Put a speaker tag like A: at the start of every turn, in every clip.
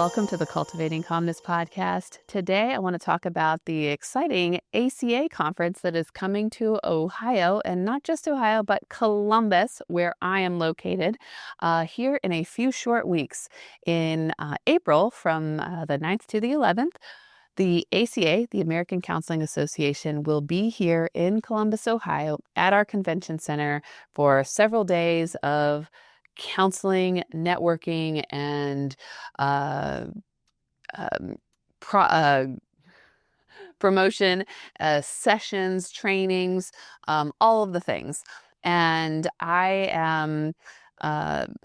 A: welcome to the Cultivating Calmness Podcast. Today, I want to talk about the exciting ACA conference that is coming to Ohio, and not just Ohio, but Columbus, where I am located, here in a few short weeks. In April, from the 9th to the 11th, the ACA, the American Counseling Association, will be here in Columbus, Ohio, at our convention center for several days of counseling, networking, and uh, um, pro- uh, promotion, sessions, trainings, all of the things. And I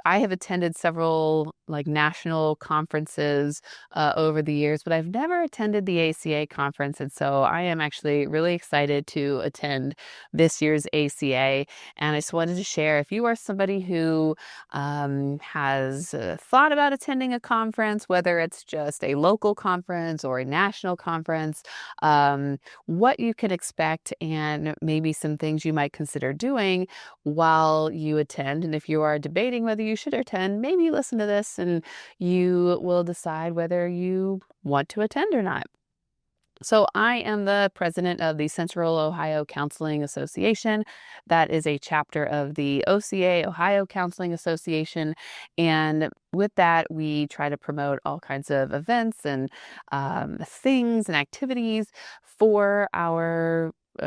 A: have attended several national conferences over the years, but I've never attended the ACA conference. And so I am actually really excited to attend this year's ACA. And I just wanted to share, if you are somebody who has thought about attending a conference, whether it's just a local conference or a national conference, what you can expect and maybe some things you might consider doing while you attend. And if you are debating whether you should attend, maybe listen to this and you will decide whether you want to attend or not. So I am the president of the Central Ohio Counseling Association. That is a chapter of the OCA, Ohio Counseling Association. And with that, we try to promote all kinds of events and things and activities for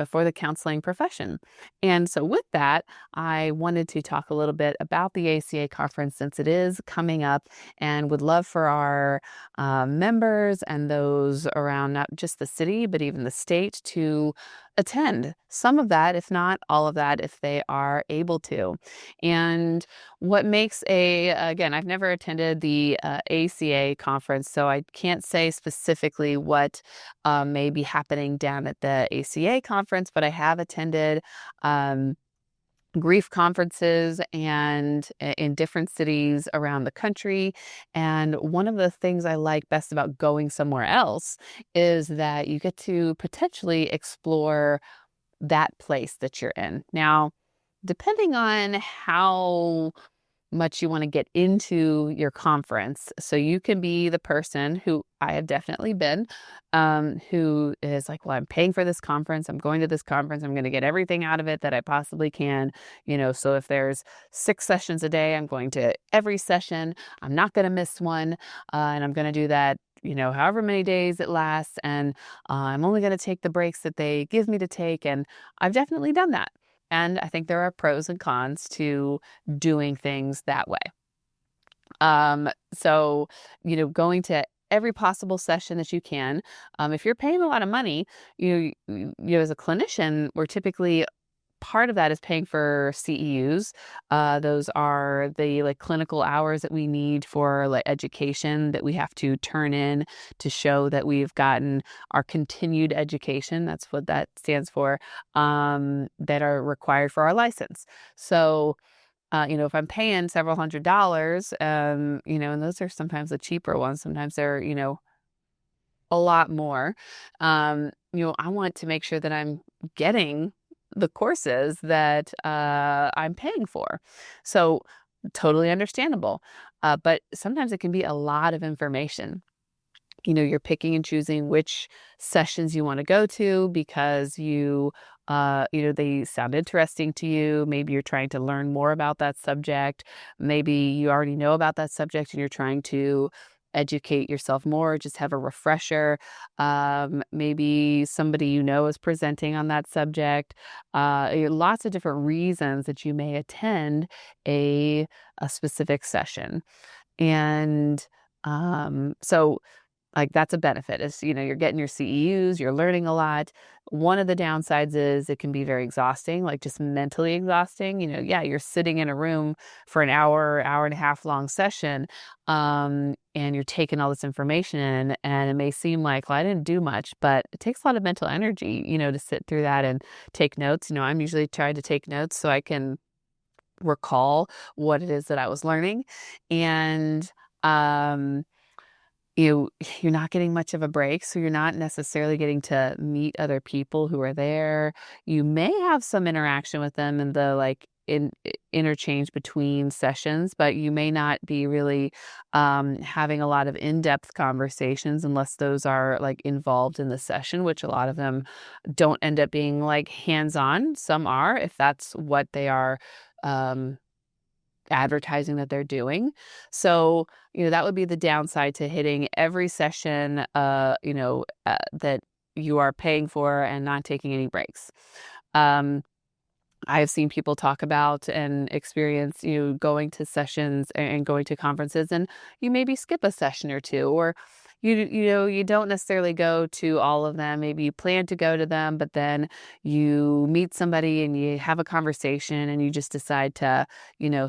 A: for the counseling profession. And so with that, I wanted to talk a little bit about the ACA conference since it is coming up, and would love for our members and those around not just the city, but even the state to attend some of that, if not all of that, if they are able to. And what makes again, I've never attended the ACA conference, so I can't say specifically what may be happening down at the ACA conference, but I have attended grief conferences and in different cities around the country. And one of the things I like best about going somewhere else is that you get to potentially explore that place that you're in. Now, depending on how much you want to get into your conference. So you can be the person, who I have definitely been, who is like, well, I'm paying for this conference. I'm going to this conference. I'm going to get everything out of it that I possibly can. So if there's 6 sessions a day, I'm going to every session. I'm not going to miss one. And I'm going to do that however many days it lasts. And I'm only going to take the breaks that they give me to take. And I've definitely done that. And I think there are pros and cons to doing things that way. So, going to every possible session that you can. If you're paying a lot of money, as a clinician, we're typically, part of that is paying for CEUs. Those are the clinical hours that we need for education that we have to turn in to show that we've gotten our continued education. That's what that stands for, that are required for our license. So, if I'm paying several $100s, and those are sometimes the cheaper ones, sometimes they're, a lot more. I want to make sure that I'm getting the courses that I'm paying for. So totally understandable. But sometimes it can be a lot of information. You're picking and choosing which sessions you want to go to because they sound interesting to you. Maybe you're trying to learn more about that subject. Maybe you already know about that subject and you're trying to educate yourself more, just have a refresher. Maybe somebody is presenting on that subject. Lots of different reasons that you may attend a specific session. And so that's a benefit, is, you're getting your CEUs, you're learning a lot. One of the downsides is it can be very exhausting, just mentally exhausting. You're sitting in a room for an hour, hour and a half long session, and you're taking all this information in, and it may seem like, well, I didn't do much, but it takes a lot of mental energy, to sit through that and take notes. I'm usually trying to take notes so I can recall what it is that I was learning. And, you're not getting much of a break, so you're not necessarily getting to meet other people who are there. You may have some interaction with them in the interchange between sessions, but you may not be really having a lot of in-depth conversations unless those are like involved in the session, which a lot of them don't end up being like hands-on. Some are, if that's what they are um, advertising that they're doing. So, that would be the downside to hitting every session, that you are paying for and not taking any breaks. Um, I've seen people talk about and experience, going to sessions and going to conferences, and you maybe skip a session or two, or you don't necessarily go to all of them. Maybe you plan to go to them, but then you meet somebody and you have a conversation and you just decide to,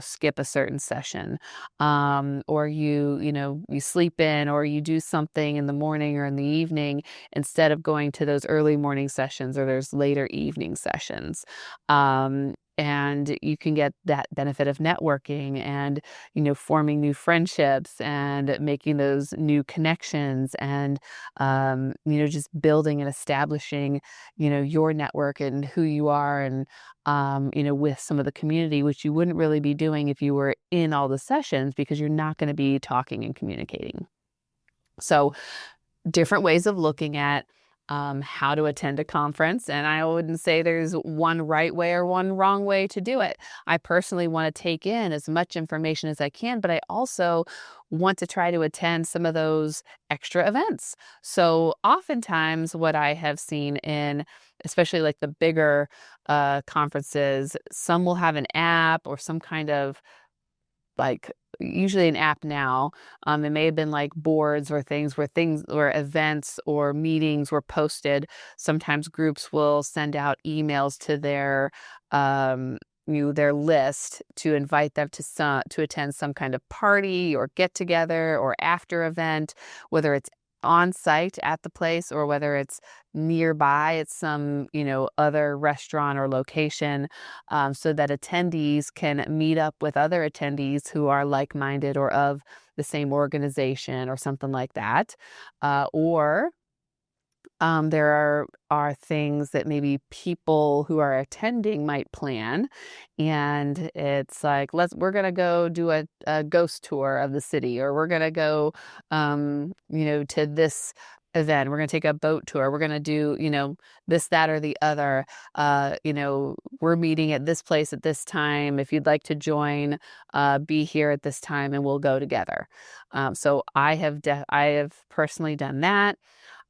A: skip a certain session. Or you sleep in, or you do something in the morning or in the evening instead of going to those early morning sessions or those later evening sessions. And you can get that benefit of networking and, forming new friendships and making those new connections and, just building and establishing, your network and who you are and, with some of the community, which you wouldn't really be doing if you were in all the sessions because you're not going to be talking and communicating. So, different ways of looking at how to attend a conference. And I wouldn't say there's one right way or one wrong way to do it. I personally want to take in as much information as I can, but I also want to try to attend some of those extra events. So oftentimes what I have seen in, especially like the bigger conferences, some will have an app or some kind of like usually an app now. It may have been like boards or things or events or meetings were posted. Sometimes groups will send out emails to their list to invite them to attend some kind of party or get together or after event, whether it's on site at the place or whether it's nearby at some other restaurant or location, so that attendees can meet up with other attendees who are like-minded or of the same organization or something like that. Or there are things that maybe people who are attending might plan, and it's like, we're gonna go do a ghost tour of the city, or we're gonna go, to this event. We're gonna take a boat tour. We're gonna do, this, that, or the other. We're meeting at this place at this time. If you'd like to join, be here at this time, and we'll go together. So I have personally done that.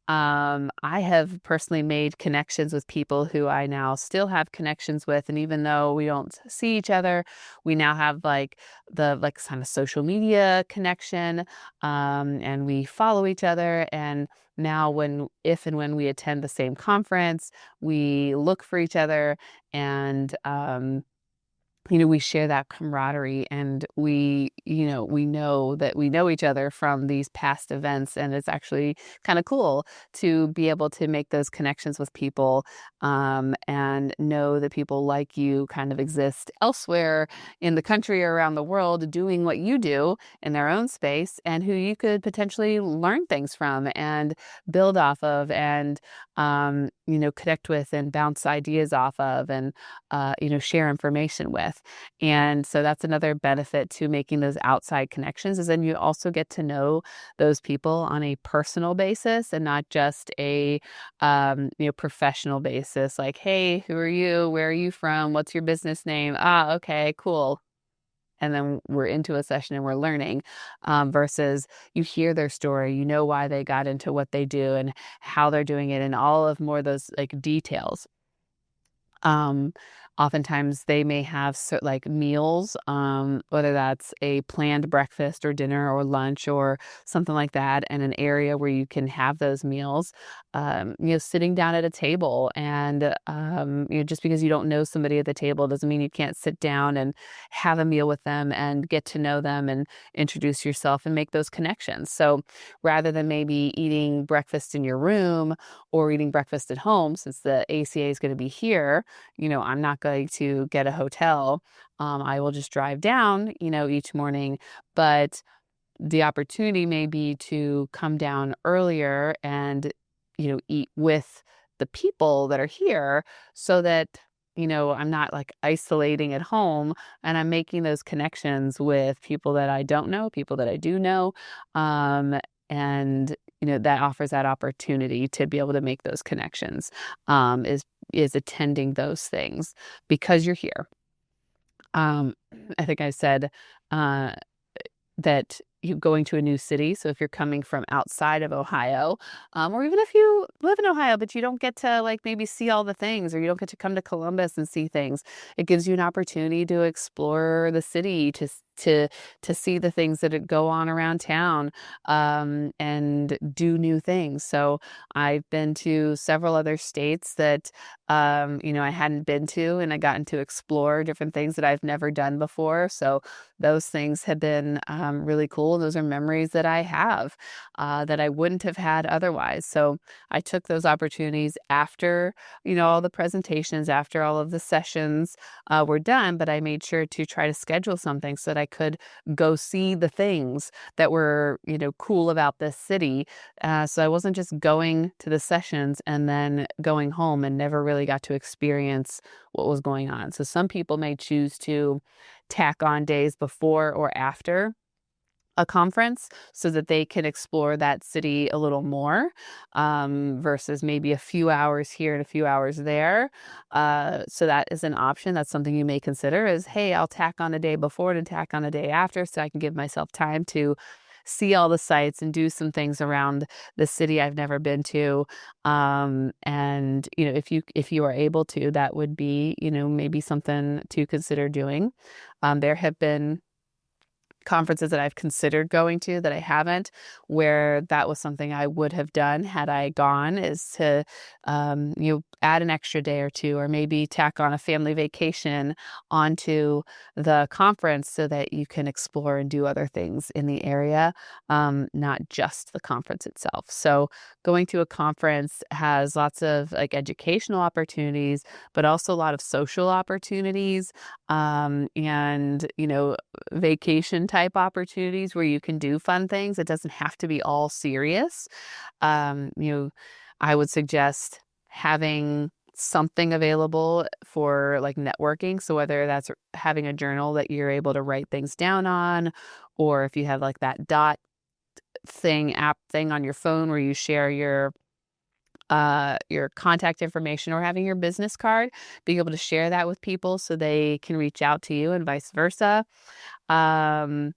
A: I have personally made connections with people who I now still have connections with. And even though we don't see each other, we now have like kind of social media connection, and we follow each other. And now if and when we attend the same conference, we look for each other and, we share that camaraderie, and we know that we know each other from these past events, and it's actually kind of cool to be able to make those connections with people, and know that people like you kind of exist elsewhere in the country or around the world doing what you do in their own space, and who you could potentially learn things from and build off of and, connect with and bounce ideas off of and, share information with. And so that's another benefit to making those outside connections, is then you also get to know those people on a personal basis and not just a, professional basis. Like, hey, who are you? Where are you from? What's your business name? Ah, okay, cool. And then we're into a session and we're learning, versus you hear their story, you know why they got into what they do and how they're doing it and all of more of those like details. Um, Oftentimes they may have like meals, whether that's a planned breakfast or dinner or lunch or something like that, and an area where you can have those meals. Sitting down at a table, and just because you don't know somebody at the table doesn't mean you can't sit down and have a meal with them and get to know them and introduce yourself and make those connections. So rather than maybe eating breakfast in your room or eating breakfast at home, since the ACA is going to be here, I'm not going to get a hotel. I will just drive down, each morning. But the opportunity may be to come down earlier and, eat with the people that are here so that I'm not like isolating at home, and I'm making those connections with people that I don't know, people that I do know. Um, and, that offers that opportunity to be able to make those connections, is attending those things because you're here. Um, I think I said, uh, that you going to a new city. So if you're coming from outside of Ohio, or even if you live in Ohio, but you don't get to like maybe see all the things, or you don't get to come to Columbus and see things, it gives you an opportunity to explore the city, to see the things that go on around town, and do new things. So I've been to several other states that I hadn't been to, and I gotten to explore different things that I've never done before. So those things have been really cool. Those are memories that I have, that I wouldn't have had otherwise. So I took those opportunities after, all the presentations, after all of the sessions were done, but I made sure to try to schedule something so that I could go see the things that were, cool about this city. So I wasn't just going to the sessions and then going home and never really got to experience what was going on. So some people may choose to tack on days before or after a conference so that they can explore that city a little more, versus maybe a few hours here and a few hours there. So that is an option. That's something you may consider is, hey, I'll tack on a day before and tack on a day after so I can give myself time to see all the sites and do some things around the city I've never been to. And if you are able to, that would be, maybe something to consider doing. There have been conferences that I've considered going to that I haven't, where that was something I would have done had I gone, is to add an extra day or two, or maybe tack on a family vacation onto the conference so that you can explore and do other things in the area, not just the conference itself. So going to a conference has lots of like educational opportunities, but also a lot of social opportunities, and vacation type opportunities where you can do fun things. It doesn't have to be all serious. Um, you know, I would suggest having something available for like networking. So whether that's having a journal that you're able to write things down on, or if you have like that dot app thing on your phone where you share your contact information, or having your business card, being able to share that with people so they can reach out to you and vice versa. Um,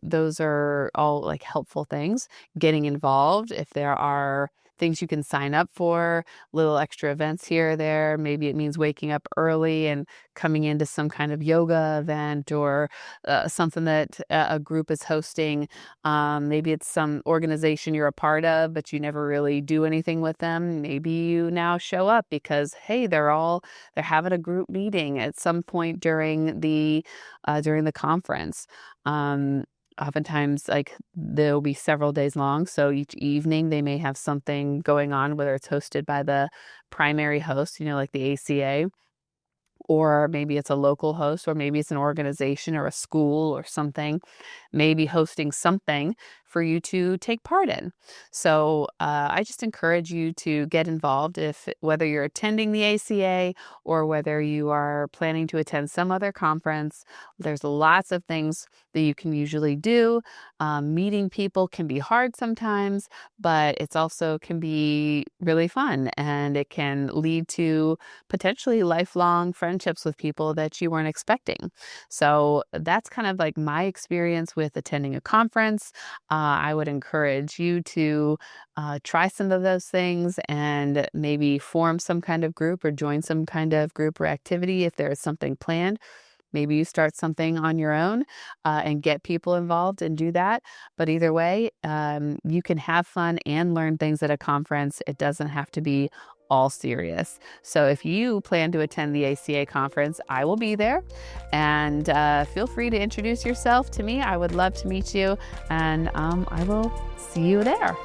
A: those are all like helpful things. Getting involved, if there are things you can sign up for, little extra events here or there. Maybe it means waking up early and coming into some kind of yoga event, or something that a group is hosting. Maybe it's some organization you're a part of, but you never really do anything with them. Maybe you now show up because, hey, they're having a group meeting at some point during the conference. Oftentimes, like, they'll be several days long, so each evening they may have something going on, whether it's hosted by the primary host, like the ACA, or maybe it's a local host, or maybe it's an organization or a school or something, maybe hosting something for you to take part in. So I just encourage you to get involved, whether you're attending the ACA or whether you are planning to attend some other conference. There's lots of things that you can usually do. Meeting people can be hard sometimes, but it's also can be really fun, and it can lead to potentially lifelong friendships with people that you weren't expecting. So that's kind of like my experience with attending a conference. I would encourage you to try some of those things and maybe form some kind of group or join some kind of group or activity if there is something planned. Maybe you start something on your own, and get people involved and do that. But either way, you can have fun and learn things at a conference. It doesn't have to be all serious. So if you plan to attend the ACA conference, I will be there. And feel free to introduce yourself to me. I would love to meet you. And I will see you there.